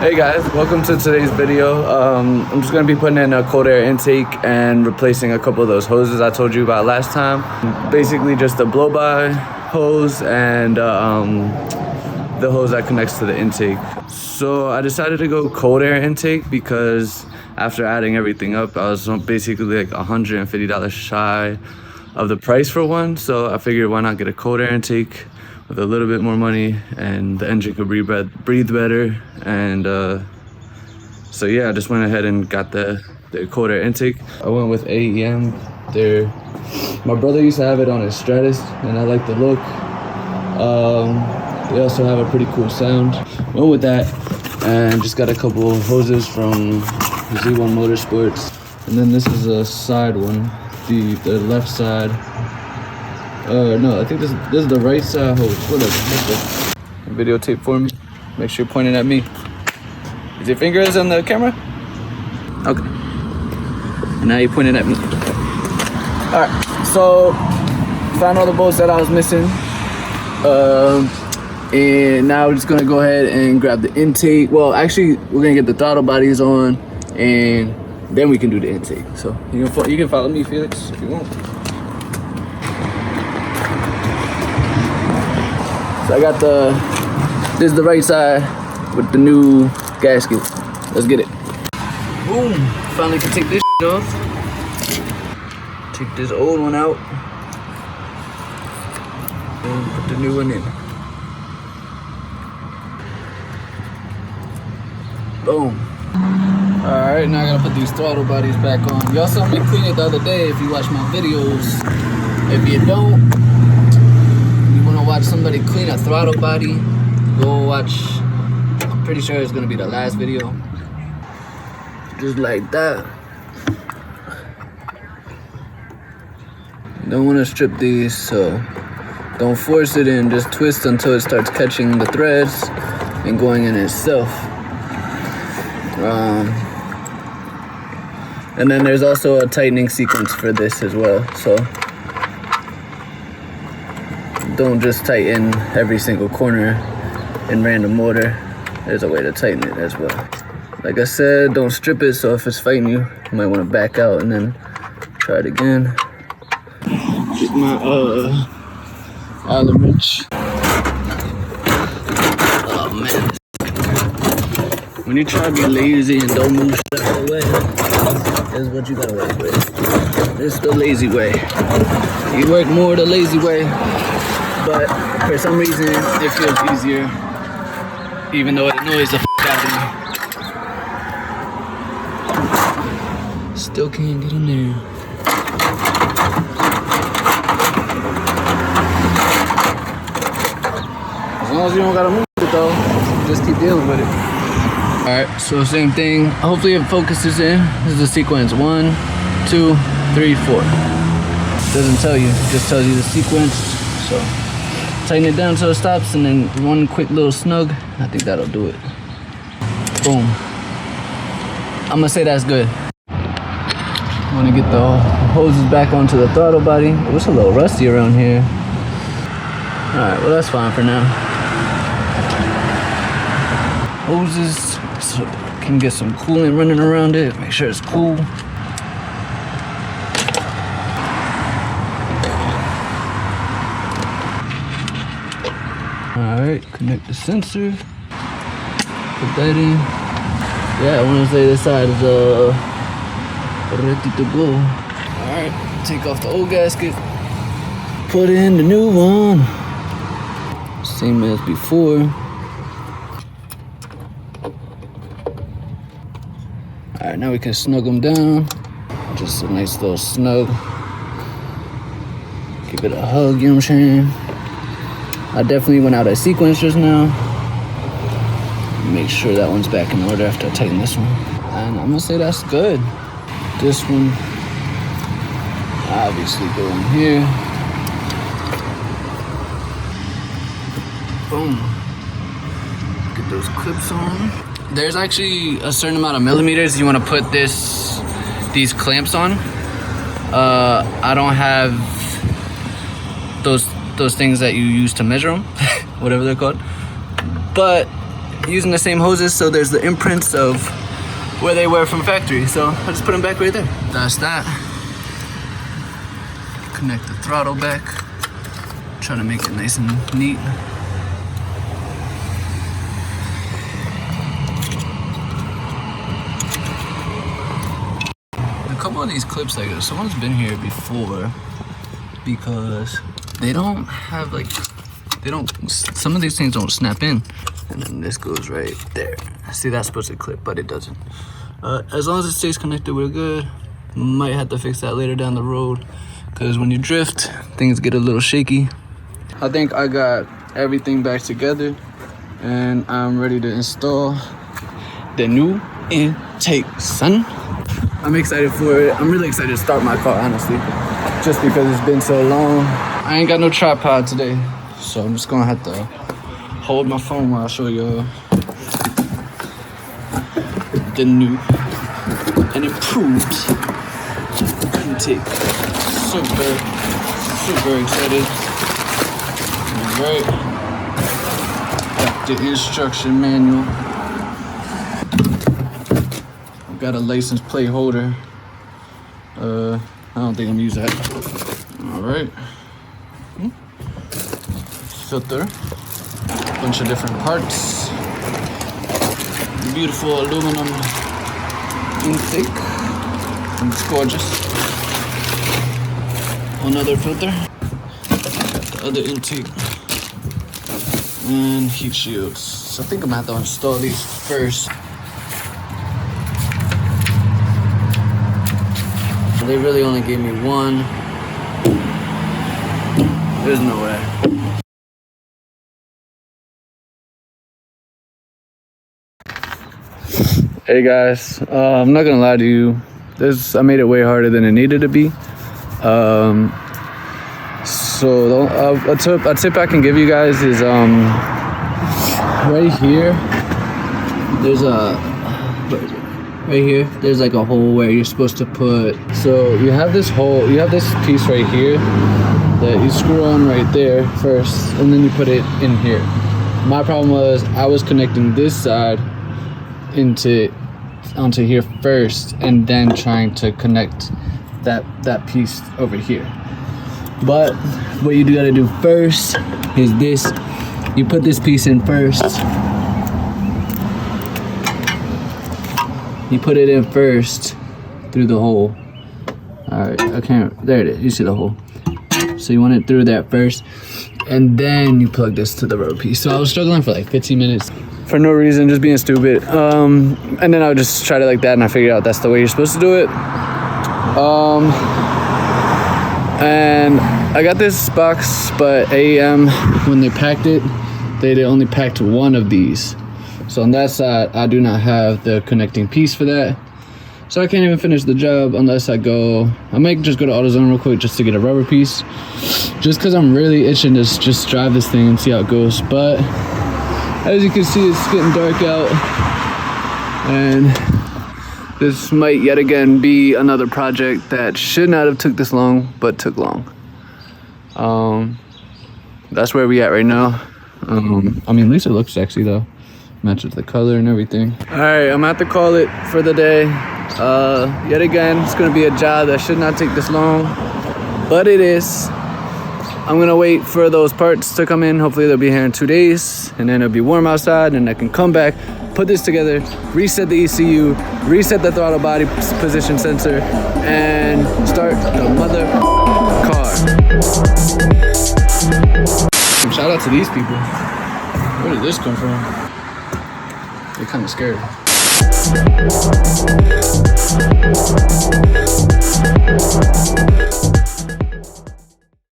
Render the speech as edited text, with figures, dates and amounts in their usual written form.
Hey guys, welcome to today's video. I'm just going to be putting in a cold air intake and replacing a couple of those hoses I told you about last time. Basically just a blow-by hose and the hose that connects to the intake. So I decided to go cold air intake because after adding everything up, I was basically like $150 shy of the price for one. So I figured why not get a cold air intake with a little bit more money and the engine could breathe better. And so yeah, I just went ahead and got the cold air intake. I went with AEM. My brother used to have it on his Stratus and I like the look. They also have a pretty cool sound. Went with that and just got a couple of hoses from Z1 Motorsports. And then this is a side one, the left side. No, I think this is the right side hose. Whatever. Videotape for me. Make sure you're pointing at me. Is your fingers on the camera? Okay. And now you're pointing at me. Alright, so found all the bolts that I was missing. And now we're just gonna go ahead and grab the intake. Well, actually, we're gonna get the throttle bodies on, and then we can do the intake. So you can follow me, Felix, if you want. So I got this is the right side with the new gasket. Let's get it. Boom, finally can take this off. Take this old one out. And put the new one in. Boom. Alright, now I gotta put these throttle bodies back on. Y'all saw me clean it the other day if you watch my videos. If you don't, watch somebody clean a throttle body, go watch. I'm pretty sure it's gonna be the last video. Just like that. Don't want to strip these, so don't force it in. Just twist until it starts catching the threads and going in itself. And then there's also a tightening sequence for this as well, so don't just tighten every single corner in random order. There's a way to tighten it as well. Like I said, don't strip it, so if it's fighting you, you might want to back out and then try it again. Get my Allen wrench. Oh man. When you try to be lazy and don't move stuff out of the way, is what you gotta work with. It's the lazy way. You work more the lazy way, but for some reason it feels easier, even though it annoys the f out of me. Still can't get in there. As long as you don't gotta move it though, just keep dealing with it. Alright, so same thing. Hopefully it focuses in. This is the sequence 1, 2, 3, 4. Doesn't tell you, it just tells you the sequence. So tighten it down so it stops, and then one quick little snug. I think that'll do it. Boom. I'm gonna say that's good. I'm gonna get the hoses back onto the throttle body. It was a little rusty around here. Alright, well that's fine for now. Hoses, so can get some coolant running around it. Make sure it's cool. Alright, connect the sensor. Put that in. Yeah, I want to say this side is ready to go. Alright, take off the old gasket. Put in the new one. Same as before. Alright, now we can snug them down. Just a nice little snug. Give it a hug, you know what I'm saying? I definitely went out of sequence just now. Make sure that one's back in order after I tighten this one. And I'm gonna say that's good. This one, obviously go in here. Boom. Get those clips on. There's actually a certain amount of millimeters you want to put these clamps on. I don't have those things that you use to measure them, whatever they're called. But using the same hoses, so there's the imprints of where they were from factory. So I just put them back right there. That's that. Connect the throttle back. Try to make it nice and neat. A couple of these clips, like someone's been here before, because they don't have like, some of these things don't snap in, and then this goes right there. See, that's supposed to clip, but it doesn't. As long as it stays connected, we're good. Might have to fix that later down the road, because when you drift, things get a little shaky. I think I got everything back together, and I'm ready to install the new intake, son. I'm excited for it. I'm really excited to start my car, honestly, just because it's been so long. I ain't got no tripod today, so I'm just gonna have to hold my phone while I show you the new and improved intake. Super excited. Alright, got the instruction manual. Got a license plate holder. I don't think I'm gonna use that. Alright. Filter. Bunch of different parts. Beautiful aluminum intake. It's gorgeous. Another filter. The other intake. And heat shields. So I think I'm gonna have to install these first. They really only gave me one. There's no way. Hey guys, I'm not gonna lie to you. I made it way harder than it needed to be. So a tip I can give you guys is right here. There's right here, there's like a hole where you're supposed to put. So you have this hole. You have this piece right here that you screw on right there first, and then you put it in here. My problem was I was connecting this side onto here first, and then trying to connect that piece over here. But what you gotta do first is this. You put this piece in first. You put it in first through the hole. Alright, there it is. You see the hole. So you want it through that first, and then you plug this to the rubber piece. So I was struggling for like 15 minutes. For no reason, just being stupid. And then I just tried it like that, and I figured out that's the way you're supposed to do it. And I got this box, but AEM, when they packed it, they only packed one of these. So on that side, I do not have the connecting piece for that. So I can't even finish the job unless I might just go to AutoZone real quick just to get a rubber piece. Just because I'm really itching to just drive this thing and see how it goes. But as you can see, it's getting dark out. And this might yet again be another project that should not have took this long, but took long. That's where we at right now. I mean, at least it looks sexy though. Matches the color and everything. All right, I'm gonna have to call it for the day. Yet again, it's gonna be a job that should not take this long, but it is. I'm gonna wait for those parts to come in. Hopefully they'll be here in 2 days, and then it'll be warm outside, and I can come back, put this together, reset the ECU, reset the throttle body position sensor, and start the mother car. Shout out to these people. Where did this come from? They're kind of scary.